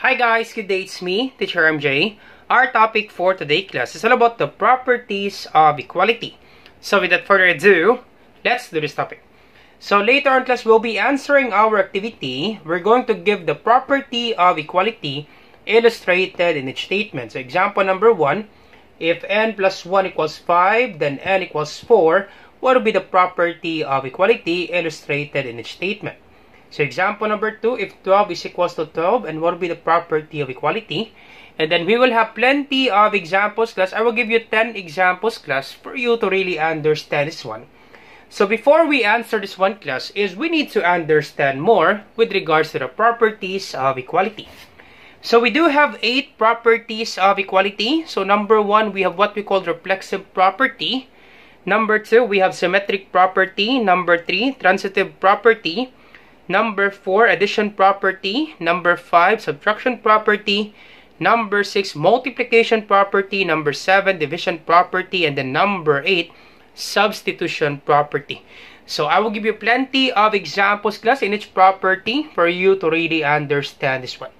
Hi guys, good day, it's me, Teacher MJ. Our topic for today class is all about the properties of equality. So without further ado, let's do this topic. So later on class, we'll be answering our activity. We're going to give the property of equality illustrated in each statement. So example number 1, if n plus 1 equals 5, then n equals 4, what will be the property of equality illustrated in each statement? So example number 2, if 12 is equals to 12, and what will be the property of equality? And then we will have plenty of examples class. I will give you 10 examples class for you to really understand this one. So before we answer this one class, we need to understand more with regards to the properties of equality. So we do have 8 properties of equality. So number 1, we have what we call reflexive property. Number 2, we have symmetric property. Number 3, transitive property. Number 4, addition property. Number 5, subtraction property. Number 6, multiplication property. Number 7, division property. And then number 8, substitution property. So I will give you plenty of examples class in each property for you to really understand this one.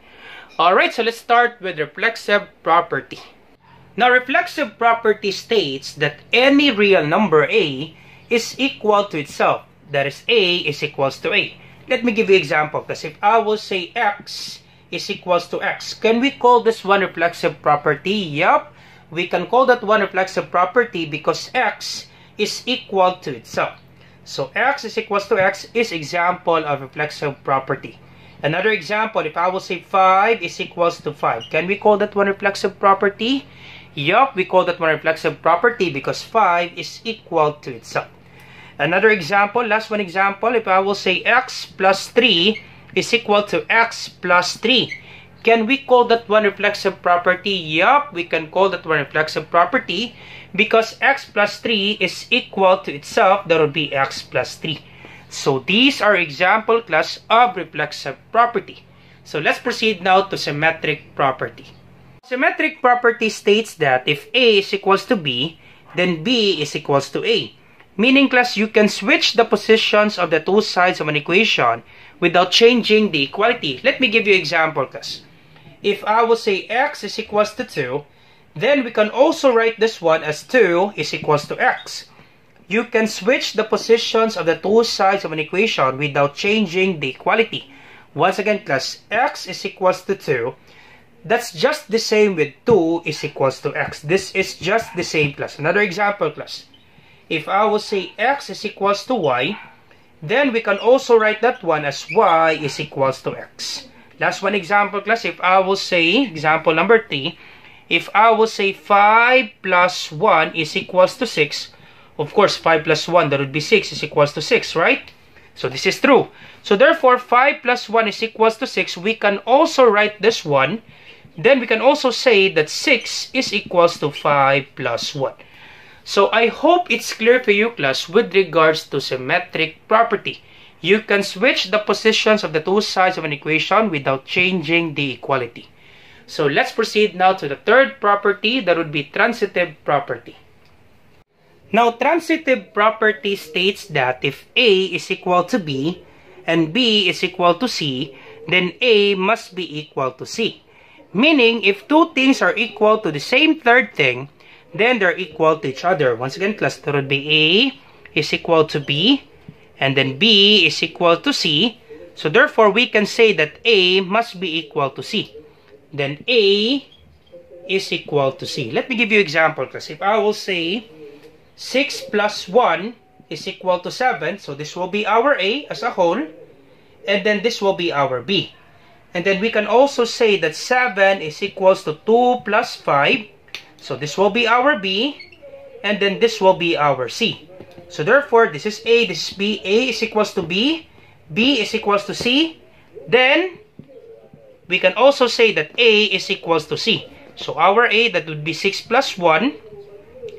Alright, so let's start with reflexive property. Now, reflexive property states that any real number a is equal to itself. That is, a is equals to a. Let me give you an example, because if I will say x is equals to x, can we call this one reflexive property? Yup, we can call that one reflexive property because x is equal to itself. So x is equals to x is example of reflexive property. Another example, if I will say 5 is equals to 5, can we call that one reflexive property? Yup, we call that one reflexive property because 5 is equal to itself. Another example, last one example, if I will say x plus 3 is equal to x plus 3, can we call that one reflexive property? Yup, we can call that one reflexive property because x plus 3 is equal to itself, that would be x plus 3. So these are example class of reflexive property. So let's proceed now to symmetric property. Symmetric property states that if a is equals to b, then b is equals to a. Meaning class, you can switch the positions of the two sides of an equation without changing the equality. Let me give you an example class. If I will say x is equals to 2, then we can also write this one as 2 is equals to x. You can switch the positions of the two sides of an equation without changing the equality. Once again class, x is equals to 2. That's just the same with 2 is equals to x. This is just the same class. Another example class. If I will say x is equals to y, then we can also write that one as y is equals to x. Last one example class, if I will say, example number 3, if I will say 5 plus 1 is equals to 6, of course 5 plus 1, that would be 6 is equals to 6, right? So this is true. So therefore 5 plus 1 is equals to 6, we can also write this one. Then we can also say that 6 is equals to 5 plus 1. So I hope it's clear for you class with regards to symmetric property. You can switch the positions of the two sides of an equation without changing the equality. So let's proceed now to the third property, that would be transitive property. Now transitive property states that if a is equal to b and b is equal to c, then a must be equal to c. Meaning if two things are equal to the same third thing, then they're equal to each other. Once again class, that would be a is equal to b, and then b is equal to c. So therefore we can say that a must be equal to c. Then a is equal to c. Let me give you an example class. If I will say 6 plus 1 is equal to 7, so this will be our a as a whole, and then this will be our b. And then we can also say that 7 is equals to 2 plus 5, so this will be our b, and then this will be our c. So therefore, this is a, this is b, a is equals to b, b is equals to c. Then, we can also say that a is equals to c. So our a, that would be 6 plus 1,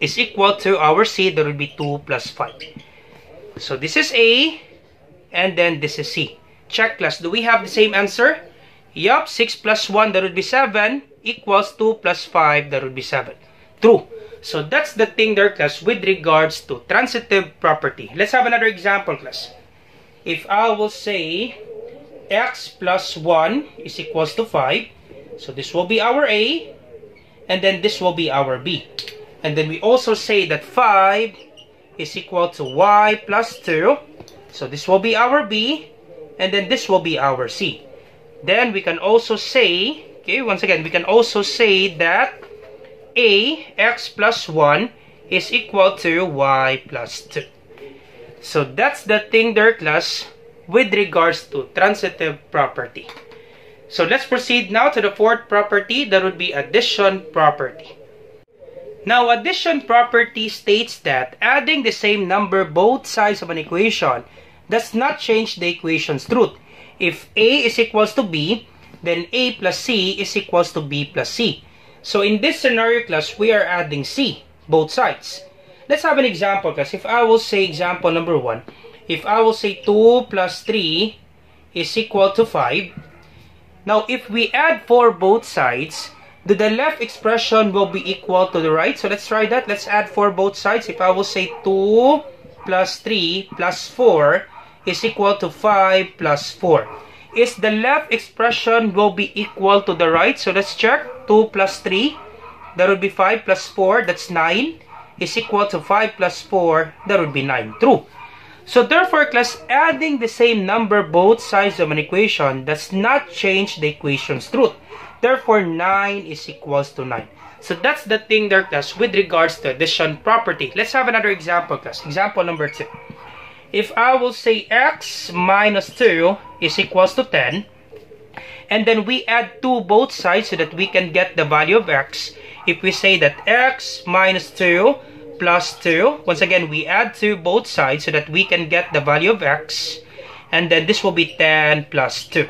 is equal to our c, that would be 2 plus 5. So this is a, and then this is c. Check class, do we have the same answer? Yup, 6 plus 1, that would be 7, equals 2 plus 5, that would be 7. True. So that's the thing there class with regards to transitive property. Let's have another example class. If I will say x plus 1 is equals to 5, So this will be our A, and then this will be our B. And then we also say that 5 is equal to y plus 2. So this will be our B, and then this will be our C. Then we can also say, okay, once again, we can also say that A, x plus 1 is equal to y plus 2. So that's the thing there, class, with regards to transitive property. So let's proceed now to the fourth property, that would be addition property. Now, addition property states that adding the same number both sides of an equation does not change the equation's truth. If A is equals to B, then A plus C is equals to B plus C. So in this scenario, class, we are adding C, both sides. Let's have an example, class. If I will say example number 1, if I will say 2 plus 3 is equal to 5. Now, if we add 4 both sides, the left expression will be equal to the right. So let's try that. Let's add 4 both sides. If I will say 2 plus 3 plus 4 is equal to 5 plus 4. Is the left expression will be equal to the right? So let's check. 2 plus 3, that would be 5 plus 4, that's 9, is equal to 5 plus 4, that would be 9. True. So therefore, class, adding the same number both sides of an equation does not change the equation's truth. Therefore, 9 is equals to 9. So that's the thing there, class, with regards to addition property. Let's have another example, class. Example number 2. If I will say x minus 2 is equals to 10, and then we add 2 both sides so that we can get the value of x. If we say that x minus 2 plus 2, once again, we add 2 both sides so that we can get the value of x. And then this will be 10 plus 2.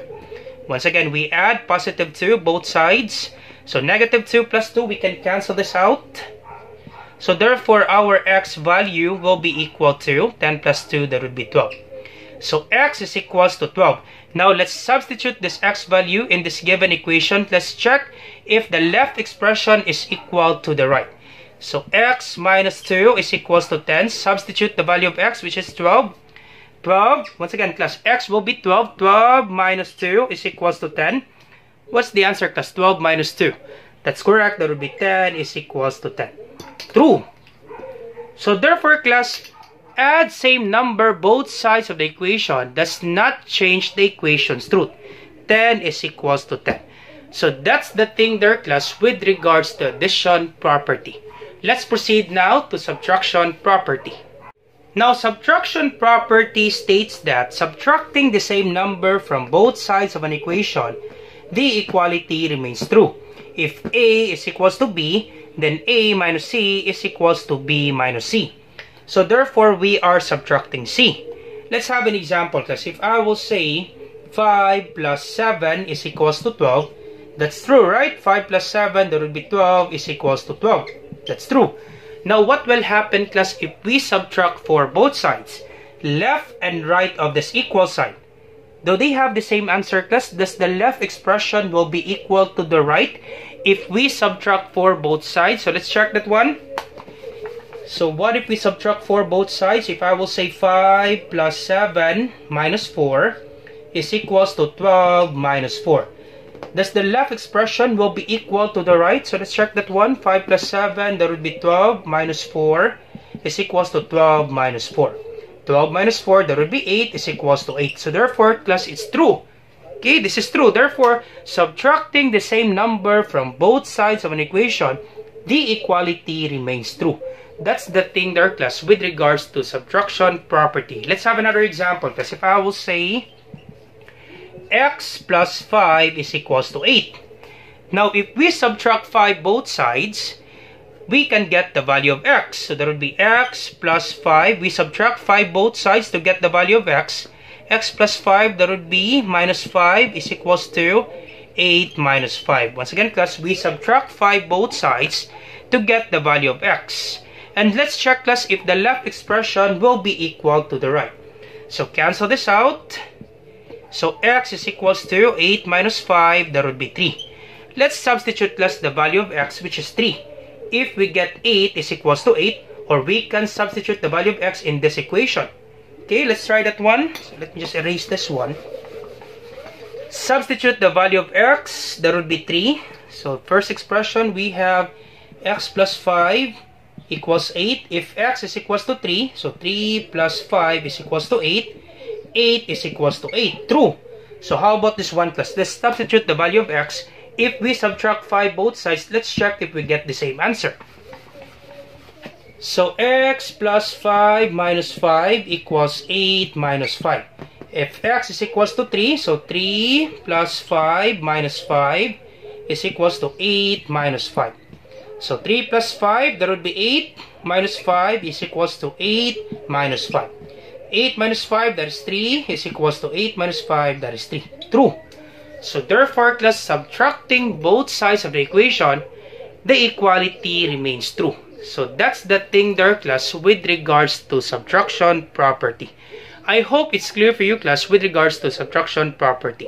Once again, we add positive 2 both sides. So negative 2 plus 2, we can cancel this out. So therefore, our x value will be equal to 10 plus 2, that would be 12. So x is equals to 12. Now let's substitute this x value in this given equation. Let's check if the left expression is equal to the right. So x minus 2 is equals to 10. Substitute the value of x, which is 12. 12, once again, class, x will be 12. 12 minus 2 is equals to 10. What's the answer, class? 12 minus 2. That's correct. That would be 10 is equals to 10. True. So therefore, class, add same number both sides of the equation does not change the equation's truth. 10 is equals to 10. So that's the thing there, class, with regards to addition property. Let's proceed now to subtraction property. Now, subtraction property states that subtracting the same number from both sides of an equation, the equality remains true. If A is equals to B, then A minus C is equals to B minus C. So therefore, we are subtracting C. Let's have an example, class. If I will say 5 plus 7 is equals to 12, that's true, right? 5 plus 7, that would be 12, is equals to 12. That's true. Now, what will happen, class, if we subtract for both sides, left and right of this equal sign? Do they have the same answer, class? Does the left expression will be equal to the right if we subtract for both sides? So let's check that one. So what if we subtract for both sides? If I will say 5 plus 7 minus 4 is equals to 12 minus 4. Does the left expression will be equal to the right? So let's check that one. 5 plus 7, that would be 12 minus 4 is equals to 12 minus 4. 12 minus 4, that would be 8 is equals to 8. So therefore, class, it's true. Okay, this is true. Therefore, subtracting the same number from both sides of an equation, the equality remains true. That's the thing there, class, with regards to subtraction property. Let's have another example, class. If I will say x plus 5 is equals to 8. Now, if we subtract 5 both sides, we can get the value of x. So that would be x plus 5. We subtract 5 both sides to get the value of x. X plus 5, that would be minus 5 is equals to 8 minus 5. Once again, class, we subtract 5 both sides to get the value of x. And let's check, class, if the left expression will be equal to the right. So cancel this out. So x is equals to 8 minus 5, that would be 3. Let's substitute, class, the value of x, which is 3. If we get 8 is equals to 8, or we can substitute the value of x in this equation. Okay, let's try that one. So let me just erase this one. Substitute the value of x, that would be 3. So first expression, we have x plus 5 equals 8. If x is equals to 3, so 3 plus 5 is equals to 8. 8 is equals to 8. True. So how about this one class? Let's substitute the value of x. If we subtract 5 both sides, let's check if we get the same answer. So x plus 5 minus 5 equals 8 minus 5. If x is equals to 3, so 3 plus 5 minus 5 is equals to 8 minus 5. So 3 plus 5, that would be 8 minus 5 is equals to 8 minus 5. 8 minus 5, that is 3, is equals to 8 minus 5, that is 3. True. So therefore, class, subtracting both sides of the equation, the equality remains true. So that's the thing there, class, with regards to subtraction property. I hope it's clear for you, class, with regards to subtraction property.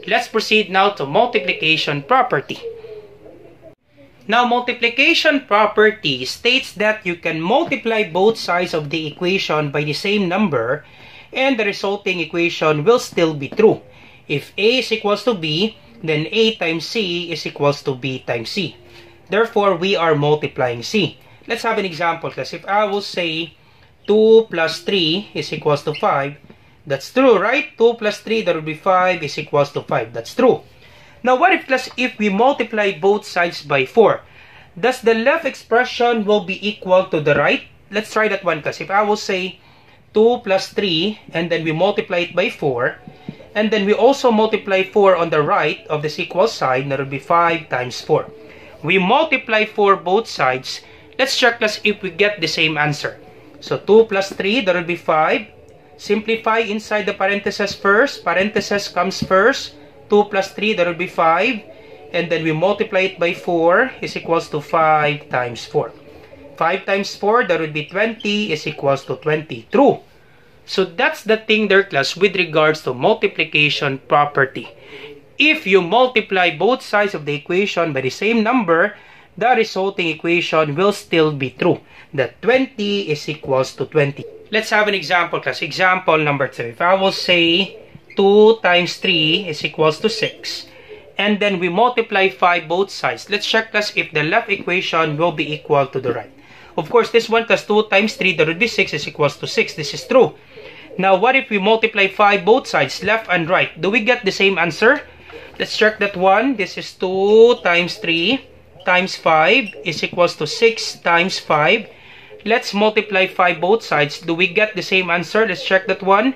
Let's proceed now to multiplication property. Now, multiplication property states that you can multiply both sides of the equation by the same number and the resulting equation will still be true. If A is equals to B, then A times C is equals to B times C. Therefore, we are multiplying C. Let's have an example, class. If I will say 2 plus 3 is equals to 5, that's true, right? 2 plus 3, that would be 5, is equals to 5. That's true. Now, what if, class, if we multiply both sides by 4? Does the left expression will be equal to the right? Let's try that one, class. If I will say 2 plus 3, and then we multiply it by 4, and then we also multiply 4 on the right of this equal side, that would be 5 times 4. We multiply 4 both sides. Let's check, class, if we get the same answer. So 2 plus 3, that will be 5. Simplify inside the parentheses first. Parentheses comes first. 2 plus 3, that will be 5. And then we multiply it by 4 is equals to 5 times 4. 5 times 4, that would be 20 is equals to 20. True. So that's the thing there, class, with regards to multiplication property. If you multiply both sides of the equation by the same number, the resulting equation will still be true. That 20 is equals to 20. Let's have an example, class. Example number 2. If I will say 2 times 3 is equals to 6. And then we multiply 5 both sides. Let's check, class, if the left equation will be equal to the right. Of course, this one, class, 2 times 3, that would be 6, is equals to 6. This is true. Now, what if we multiply 5 both sides, left and right? Do we get the same answer? Let's check that one. This is 2 times 3 times 5 is equals to 6 times 5. Let's multiply 5 both sides. Do we get the same answer? Let's check that one.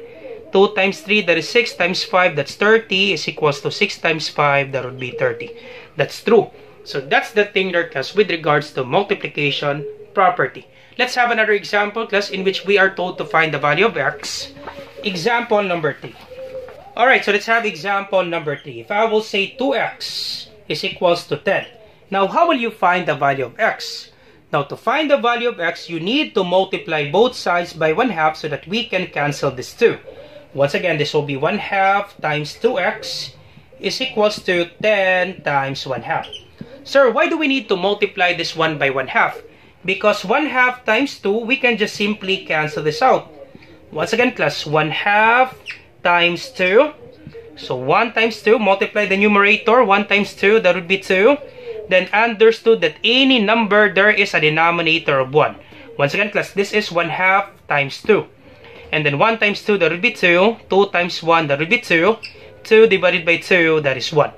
2 times 3, that is 6 times 5, that's 30, is equals to 6 times 5, that would be 30. That's true. So that's the thing there, class, with regards to multiplication property. Let's have another example, class, in which we are told to find the value of x. Example number 3. Alright, so let's have example number 3. If I will say 2x is equals to 10. Now, how will you find the value of x? Now, to find the value of x, you need to multiply both sides by 1/2 so that we can cancel this 2. Once again, this will be 1/2 times 2x is equals to 10 times 1/2. Sir, why do we need to multiply this 1 by 1/2? Because 1/2 times 2, we can just simply cancel this out. Once again, class, 1/2 times 2. So 1 times 2, multiply the numerator. 1 times 2, that would be 2. Then understood that any number, there is a denominator of 1. Once again, class, this is 1/2 times 2. And then 1 times 2, that would be 2. 2 times 1, that would be 2. 2 divided by 2, that is 1.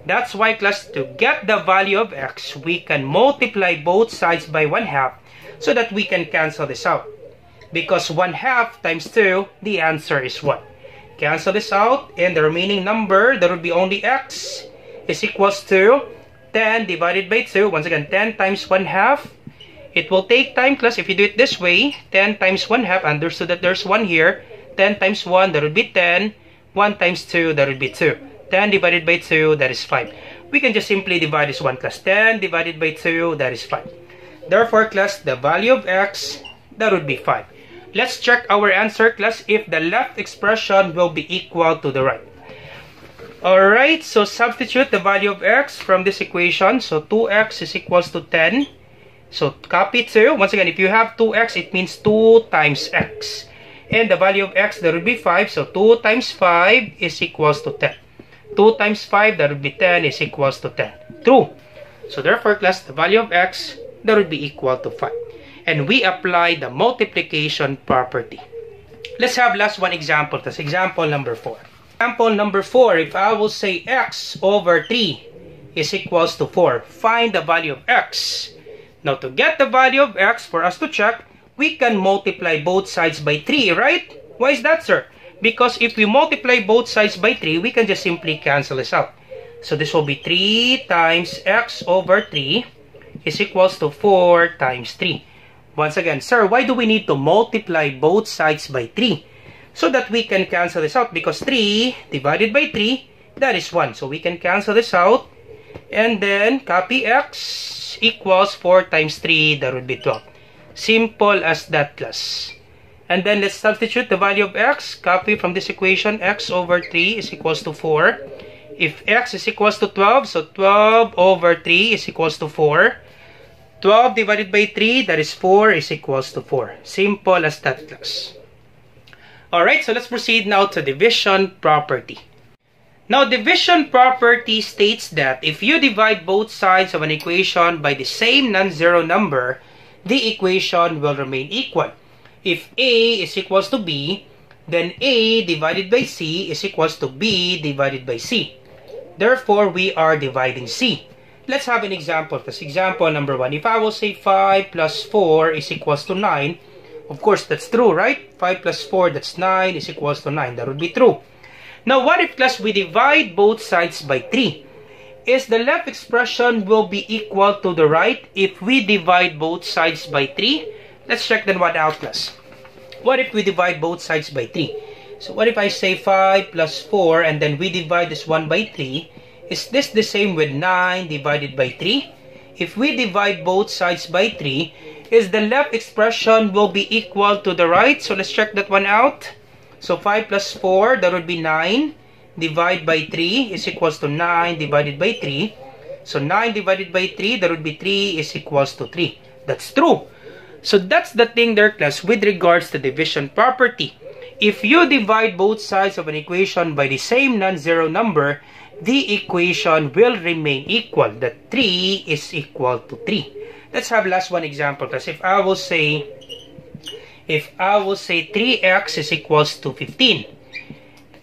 That's why, class, to get the value of x, we can multiply both sides by 1/2 so that we can cancel this out. Because 1/2 times 2, the answer is 1. Cancel this out, and the remaining number, that would be only x, is equals to 10 divided by 2. Once again, 10 times 1/2. It will take time, class, if you do it this way. 10 times 1/2, understood that there's 1 here. 10 times 1, that would be 10. 1 times 2, that would be 2. 10 divided by 2, that is 5. We can just simply divide this one, class. 10 divided by 2, that is 5. Therefore, class, the value of x, that would be 5. Let's check our answer, class, if the left expression will be equal to the right. Alright, so substitute the value of x from this equation. So 2x is equals to 10. So copy 2. Once again, if you have 2x, it means 2 times x. And the value of x, that would be 5. So 2 times 5 is equals to 10. 2 times 5, that would be 10, is equals to 10. True. So therefore, class, the value of x, that would be equal to 5. And we apply the multiplication property. Let's have last one example. That's example number 4. Example number 4, if I will say x over 3 is equals to 4, find the value of x. Now, to get the value of x, for us to check, we can multiply both sides by 3, right? Why is that, sir? Because if we multiply both sides by 3, we can just simply cancel this out. So this will be 3 times x over 3 is equals to 4 times 3. Once again, sir, why do we need to multiply both sides by 3? So that we can cancel this out, because 3 divided by 3, that is 1. So we can cancel this out, and then copy x equals 4 times 3, that would be 12. Simple as that, class. And then let's substitute the value of x. Copy from this equation, x over 3 is equals to 4. If x is equals to 12, so 12 over 3 is equals to 4. 12 divided by 3, that is 4, is equals to 4. Simple as that, class. Alright, so let's proceed now to division property. Now, division property states that if you divide both sides of an equation by the same non-zero number, the equation will remain equal. If A is equals to B, then A divided by C is equals to B divided by C. Therefore, we are dividing C. Let's have an example. This example number 1. If I will say 5 plus 4 is equals to 9, of course, that's true, right? 5 plus 4, that's 9, is equals to 9. That would be true. Now, what if, class, we divide both sides by 3? Is the left expression will be equal to the right if we divide both sides by 3? Let's check then what out, class. What if we divide both sides by 3? So, what if I say 5 plus 4 and then we divide this one by 3? Is this the same with 9 divided by 3? If we divide both sides by 3, is the left expression will be equal to the right? So let's check that one out. So 5 plus 4, that would be 9. Divide by 3 is equals to 9 divided by 3. So 9 divided by 3, that would be 3 is equals to 3. That's true. So that's the thing there, class, with regards to division property. If you divide both sides of an equation by the same non-zero number, the equation will remain equal. That 3 is equal to 3. Let's have last one example, class. If I will say 3x is equals to 15,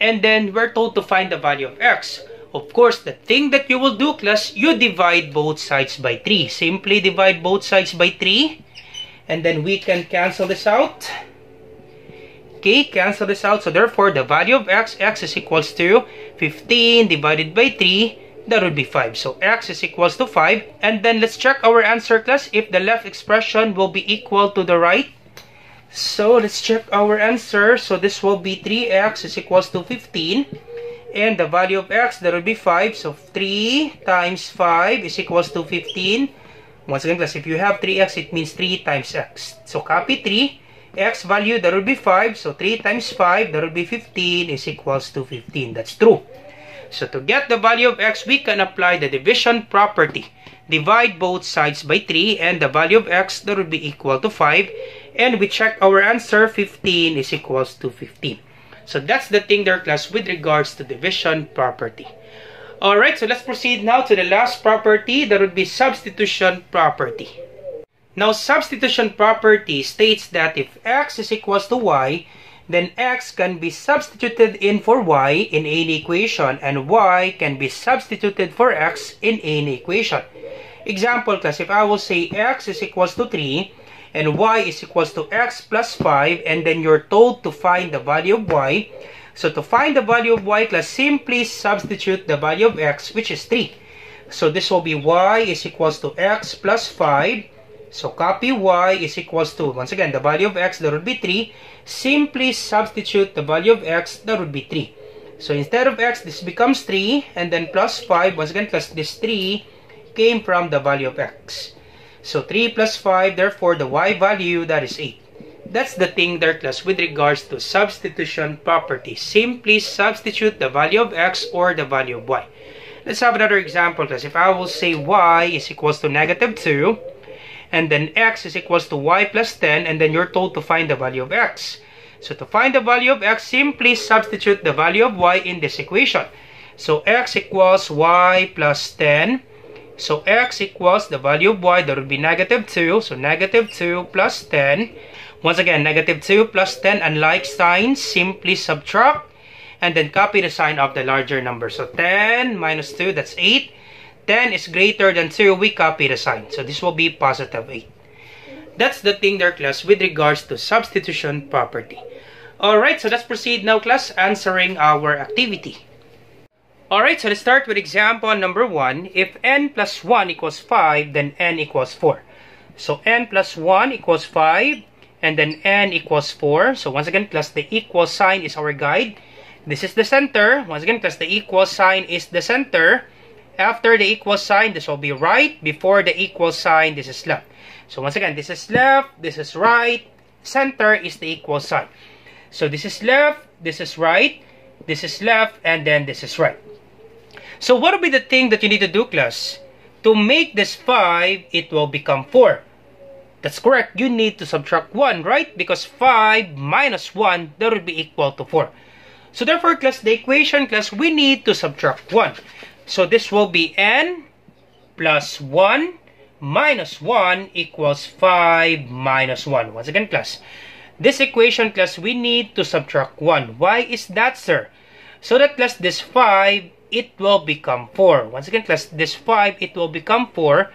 and then we're told to find the value of x. Of course, the thing that you will do, class, you divide both sides by 3. Simply divide both sides by 3, and then we can cancel this out. Okay, cancel this out. So therefore, the value of x is equals to 15 divided by 3. That would be 5. So x is equals to 5. And then let's check our answer, class, if the left expression will be equal to the right. So let's check our answer. So this will be 3x is equals to 15. And the value of x, that would be 5. So 3 times 5 is equals to 15. Once again, class, if you have 3x, it means 3 times x. So copy 3. X value, that would be 5. So 3 times 5, that would be 15, is equals to 15. That's true. So to get the value of x, we can apply the division property. Divide both sides by 3, and the value of x, that would be equal to 5. And we check our answer, 15 is equals to 15. So that's the thing there, class, with regards to division property. Alright, so let's proceed now to the last property, that would be substitution property. Now, substitution property states that if x is equals to y, then x can be substituted in for y in any equation, and y can be substituted for x in any equation. Example, class, if I will say x is equals to 3, and y is equals to x plus 5, and then you're told to find the value of y. So to find the value of y, class, simply substitute the value of x, which is 3. So this will be y is equals to x plus 5. So copy y is equals to, once again, the value of x, that would be 3. Simply substitute the value of x, that would be 3. So instead of x, this becomes 3, and then plus 5, once again, plus this 3 came from the value of x. So 3 plus 5, therefore the y value, that is 8. That's the thing there, class, with regards to substitution property. Simply substitute the value of x or the value of y. Let's have another example, class. If I will say y is equals to negative 2, and then x is equals to y plus 10, and then you're told to find the value of x. So to find the value of x, simply substitute the value of y in this equation. So x equals y plus 10. So x equals the value of y, that would be negative 2. So negative 2 plus 10. Once again, negative 2 plus 10, unlike signs, simply subtract and then copy the sign of the larger number. So 10 minus 2, that's 8. 10 is greater than 2, we copy the sign. So this will be positive 8. That's the thing there, class, with regards to substitution property. Alright, so let's proceed now, class, answering our activity. Alright, so let's start with example number 1. If n plus 1 equals 5, then n equals 4. So n plus 1 equals 5, and then n equals 4. So once again, class, the equal sign is our guide. This is the center. Once again, class, the equal sign is the center. After the equal sign, this will be right. Before the equal sign, this is left. So once again, this is left, this is right. Center is the equal sign. So this is left, this is right, this is left, and then this is right. So what will be the thing that you need to do, class? To make this 5, it will become 4. That's correct. You need to subtract 1, right? Because 5 minus 1, that would be equal to 4. So therefore, class, the equation, class, we need to subtract 1. So this will be n plus 1 minus 1 equals 5 minus 1. Once again, class, this equation, class, we need to subtract 1. Why is that, sir? So that, class, this 5, it will become 4. Once again, class, this 5, it will become 4.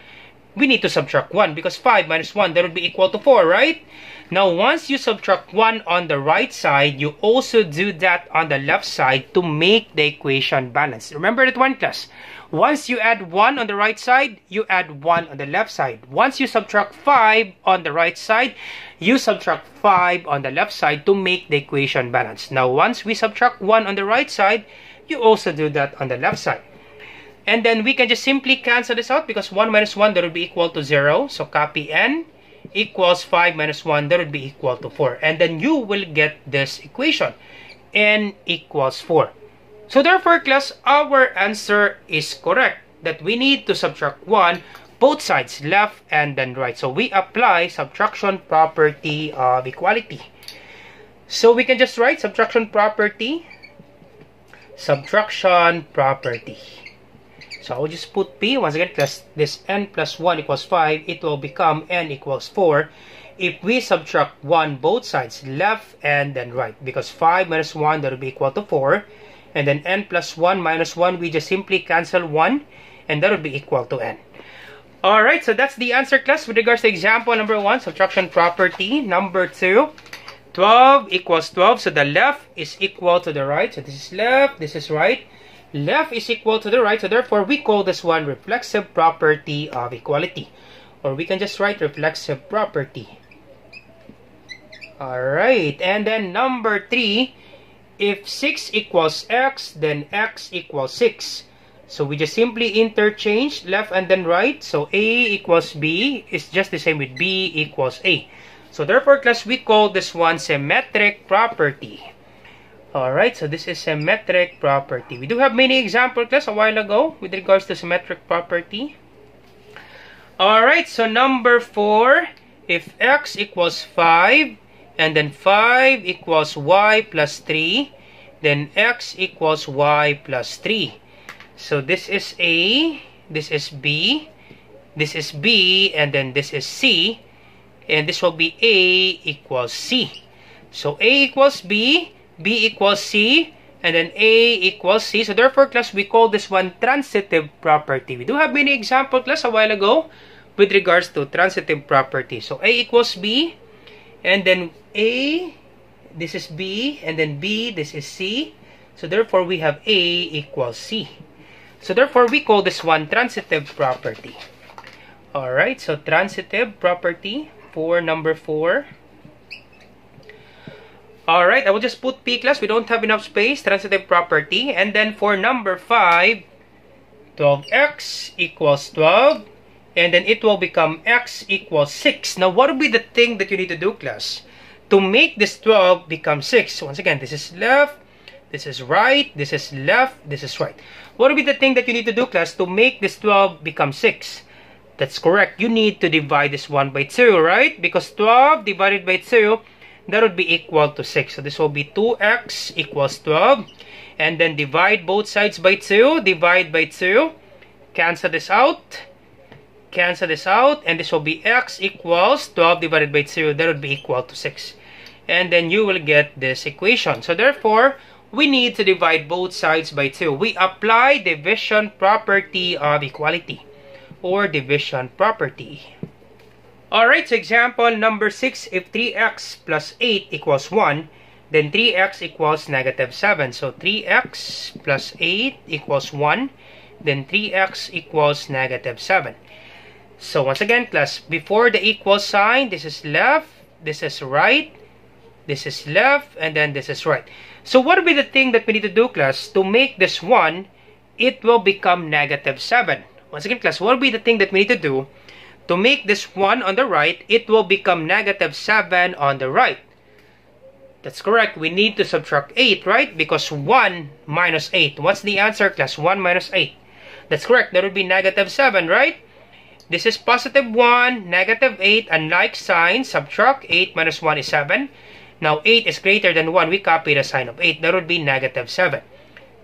We need to subtract 1 because 5 minus 1, that would be equal to 4, right? Now, once you subtract 1 on the right side, you also do that on the left side to make the equation balanced. Remember that one, class? Once you add 1 on the right side, you add 1 on the left side. Once you subtract 5 on the right side, you subtract 5 on the left side to make the equation balanced. Now, once we subtract 1 on the right side, you also do that on the left side. And then we can just simply cancel this out because 1 minus 1, that would be equal to 0. So copy n equals 5 minus 1, that would be equal to 4. And then you will get this equation, n equals 4. So therefore, class, our answer is correct, that we need to subtract 1, both sides, left and then right. So we apply subtraction property of equality. So we can just write subtraction property. So I will just put P. Once again, class, this n plus 1 equals 5, it will become n equals 4 if we subtract 1 both sides, left and then right. Because 5 minus 1, that will be equal to 4. And then n plus 1 minus 1, we just simply cancel 1, and that will be equal to n. Alright, so that's the answer, class, with regards to example number 1, subtraction property. Number 2, 12 equals 12. So the left is equal to the right. So this is left, this is right. Left is equal to the right, so therefore we call this one reflexive property of equality, or we can just write reflexive property. Alright, and then number 3, if 6 equals x, then x equals 6. So we just simply interchange left and then right. So a equals b is just the same with b equals a. So therefore, class, we call this one symmetric property. Alright, so this is symmetric property. We do have many examples, class, a while ago with regards to symmetric property. Alright, so number 4, if x equals 5, and then 5 equals y plus 3, then x equals y plus 3. So this is A, this is B, this is B, and then this is C, and this will be A equals C. So A equals B, B equals C, and then A equals C. So therefore, class, we call this one transitive property. We do have many examples, class, a while ago with regards to transitive property. So A equals B, and then A, this is B, and then B, this is C. So therefore, we have A equals C. So therefore, we call this one transitive property. Alright, so transitive property for number 4. Alright, I will just put P, class. We don't have enough space. Transitive property. And then for number 5, 12x equals 12. And then it will become x equals 6. Now, what will be the thing that you need to do, class, to make this 12 become 6? Once again, this is left, this is right, this is left, this is right. What will be the thing that you need to do, class, to make this 12 become 6? That's correct. You need to divide this 1 by 2, right? Because 12 divided by 2, that would be equal to 6. So this will be 2x equals 12. and then divide both sides by 2, divide by 2, cancel this out, and this will be x equals 12 divided by 2, that would be equal to 6. And then you will get this equation. So therefore, we need to divide both sides by 2. We apply division property of equality, or division property. Alright, so example number 6, if 3x plus 8 equals 1, then 3x equals negative 7. So 3x plus 8 equals 1, then 3x equals negative 7. So once again, class, before the equal sign, this is left, this is right, this is left, and then this is right. So what will be the thing that we need to do, class? To make this 1, it will become negative 7. Once again, class, what will be the thing that we need to do? To make this 1 on the right, it will become negative 7 on the right. That's correct. We need to subtract 8, right? Because 1 minus 8. What's the answer, class? 1 minus 8. That's correct. That would be negative 7, right? This is positive 1, negative 8, unlike sign, subtract 8 minus 1 is 7. Now 8 is greater than 1, we copy the sign of 8. That would be negative 7.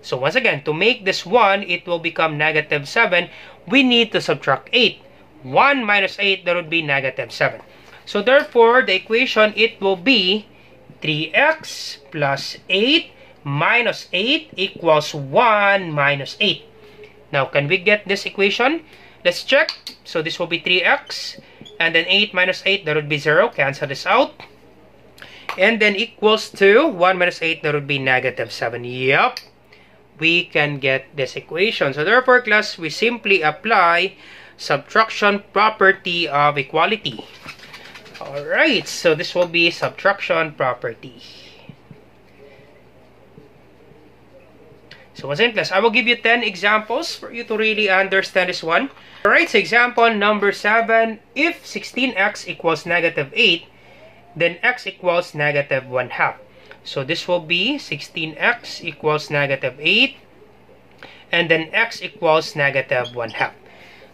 So once again, to make this 1, it will become negative 7. We need to subtract 8. 1 minus 8, that would be negative 7. So therefore, the equation, it will be 3x plus 8 minus 8 equals 1 minus 8. Now, can we get this equation? Let's check. So this will be 3x, and then 8 minus 8, that would be 0. Cancel this out. And then equals to 1 minus 8, that would be negative 7. Yep, we can get this equation. So therefore, class, we simply apply subtraction property of equality. Alright, so this will be subtraction property. So once again, class, I will give you 10 examples for you to really understand this one. Alright, so example number 7, if 16x equals negative 8, then x equals negative 1/2. So this will be 16x equals negative 8, and then x equals negative 1/2.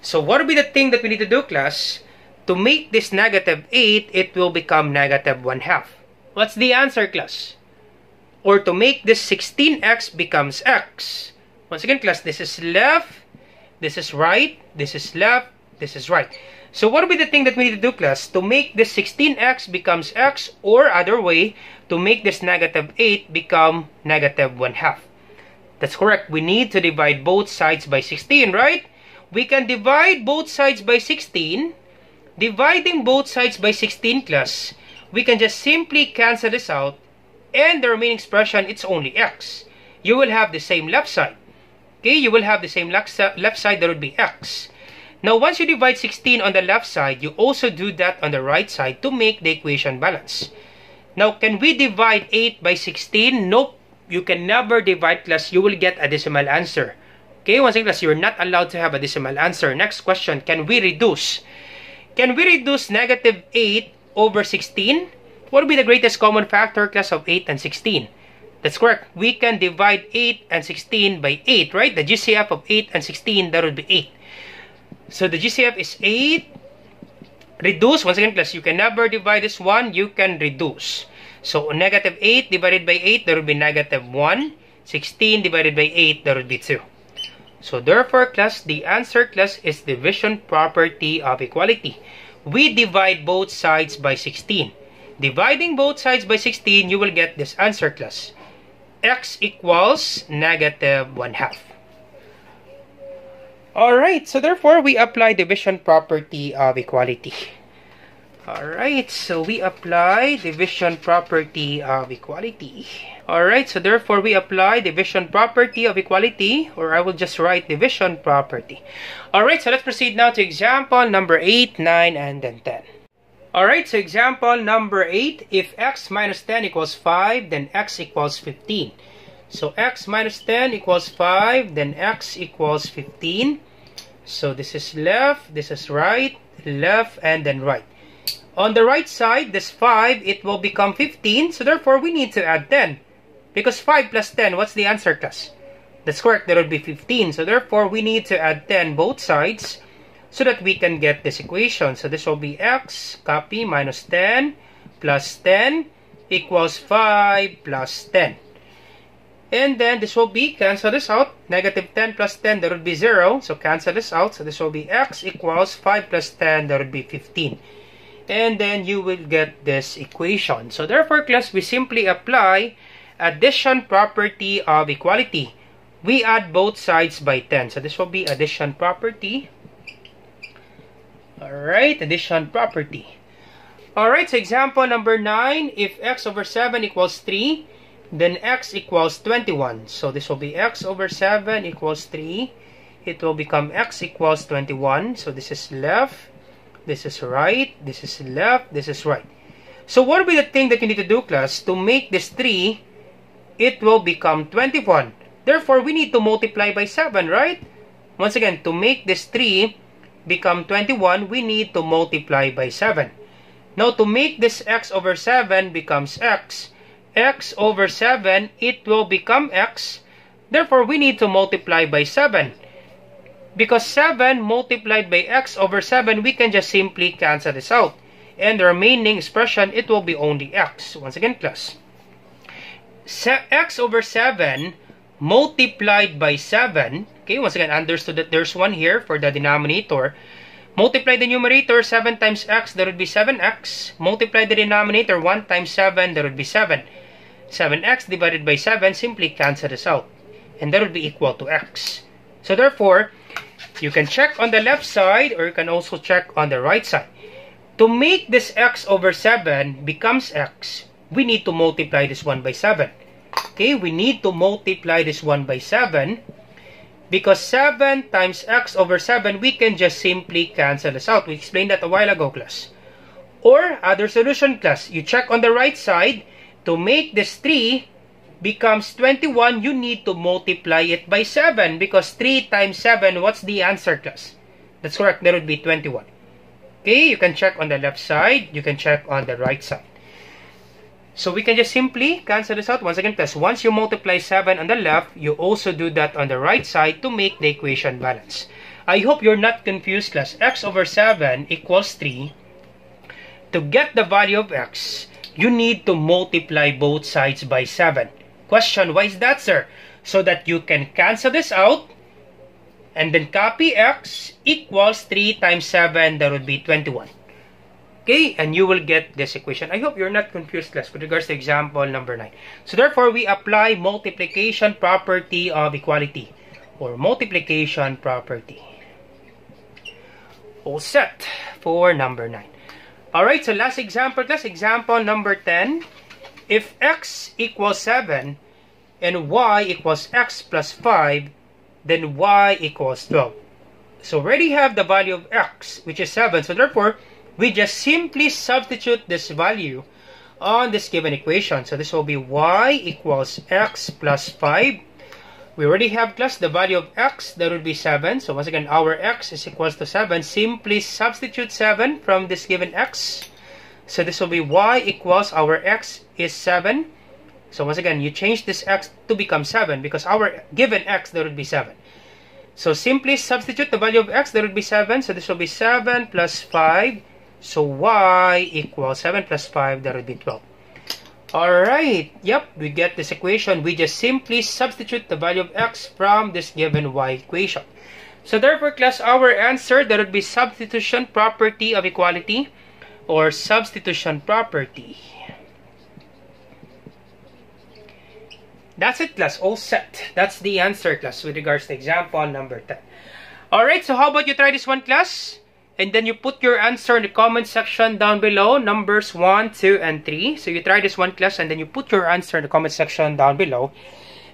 So what will be the thing that we need to do, class? To make this negative 8, it will become negative 1/2. What's the answer, class? Or to make this 16x becomes x. Once again, class, this is left, this is right, this is left, this is right. So what will be the thing that we need to do, class? To make this 16x becomes x, or other way, to make this negative 8 become negative 1/2. That's correct. We need to divide both sides by 16, right? We can divide both sides by 16. Dividing both sides by 16, class, we can just simply cancel this out, and the remaining expression, it's only x. You will have the same left side. Okay, you will have the same left side, that would be x. Now, once you divide 16 on the left side, you also do that on the right side to make the equation balance. Now, can we divide 8 by 16? Nope. You can never divide, class. You will get a decimal answer. Okay, once again, class, you're not allowed to have a decimal answer. Next question, can we reduce? Can we reduce negative 8 over 16? What would be the greatest common factor, class, of 8 and 16? That's correct. We can divide 8 and 16 by 8, right? The GCF of 8 and 16, that would be 8. So the GCF is 8. Reduce, once again, class, you can never divide this one. You can reduce. So negative 8 divided by 8, that would be negative 1. 16 divided by 8, that would be 2. So therefore, class, the answer, class, is division property of equality. We divide both sides by 16. Dividing both sides by 16, you will get this answer, class. X equals negative 1/2. Alright, so therefore, we apply division property of equality. Alright, so we apply division property of equality. Alright, so therefore, we apply division property of equality, or I will just write division property. Alright, so let's proceed now to example number 8, 9, and then 10. Alright, so example number 8, if x minus 10 equals 5, then x equals 15. So x minus 10 equals 5, then x equals 15. So this is left, this is right, left, and then right. On the right side, this 5, it will become 15. So therefore, we need to add 10. Because 5 plus 10, what's the answer, class? That's correct, that would be 15. So therefore, we need to add 10 both sides so that we can get this equation. So this will be x, copy, minus 10 plus 10 equals 5 plus 10. And then this will be, cancel this out, negative 10 plus 10, that would be 0. So cancel this out. So this will be x equals 5 plus 10, that would be 15. And then you will get this equation. So therefore, class, we simply apply addition property of equality. We add both sides by 10. So this will be addition property. Alright, addition property. Alright, so example number 9. If x over 7 equals 3, then x equals 21. So this will be x over 7 equals 3. It will become x equals 21. So this is left, this is right, this is left, this is right. So what will be the thing that you need to do, class? To make this 3, it will become 21. Therefore, we need to multiply by 7, right? Once again, to make this 3 become 21, we need to multiply by 7. Now, to make this x over 7 becomes x over 7, it will become x. Therefore, we need to multiply by 7. Because 7 multiplied by x over 7, we can just simply cancel this out. And the remaining expression, it will be only x. Once again, class. X over 7 multiplied by 7. Okay, once again, understood that there's 1 here for the denominator. Multiply the numerator, 7 times x, that would be 7x. Multiply the denominator, 1 times 7, that would be 7. 7x divided by 7, simply cancel this out. And that would be equal to x. So therefore, you can check on the left side or you can also check on the right side. To make this x over 7 becomes x, we need to multiply this 1 by 7. Okay, we need to multiply this 1 by 7. Because 7 times x over 7, we can just simply cancel this out. We explained that a while ago, class. Or, other solution, class. You check on the right side. To make this 3 becomes 21, you need to multiply it by 7. Because 3 times 7, what's the answer, class? That's correct. That would be 21. Okay, you can check on the left side. You can check on the right side. So we can just simply cancel this out. Once again, class, once you multiply 7 on the left, you also do that on the right side to make the equation balance. I hope you're not confused, class. X over 7 equals 3. To get the value of x, you need to multiply both sides by 7. Question, why is that, sir? So that you can cancel this out and then copy x equals 3 times 7, that would be 21. Okay, and you will get this equation. I hope you're not confused, class, with regards to example number 9. So therefore, we apply multiplication property of equality or multiplication property. All set for number 9. Alright, so last example, class, example number 10. If x equals 7 and y equals x plus 5, then y equals 12. So we already have the value of x, which is 7. So therefore, we just simply substitute this value on this given equation. So this will be y equals x plus 5. We already have, class, the value of x, that would be 7. So once again, our x is equals to 7. Simply substitute 7 from this given x. So this will be y equals, our x is 7. So once again, you change this x to become 7 because our given x, that would be 7. So simply substitute the value of x, that would be 7. So this will be 7 plus 5. So y equals 7 plus 5, that would be 12. Alright, yep, we get this equation. We just simply substitute the value of x from this given y equation. So therefore, class, our answer, that would be substitution property of equality or substitution property. That's it, class, all set. That's the answer, class, with regards to example number 10. Alright, so how about you try this one, class? And then you put your answer in the comment section down below, numbers 1, 2, and 3. So you try this one, class, and then you put your answer in the comment section down below.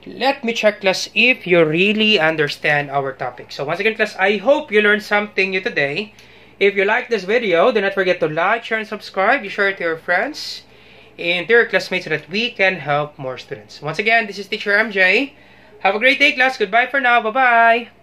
Let me check, class, if you really understand our topic. So once again, class, I hope you learned something new today. If you like this video, do not forget to like, share, and subscribe. You share it to your friends and to your classmates so that we can help more students. Once again, this is Teacher MJ. Have a great day, class. Goodbye for now. Bye-bye.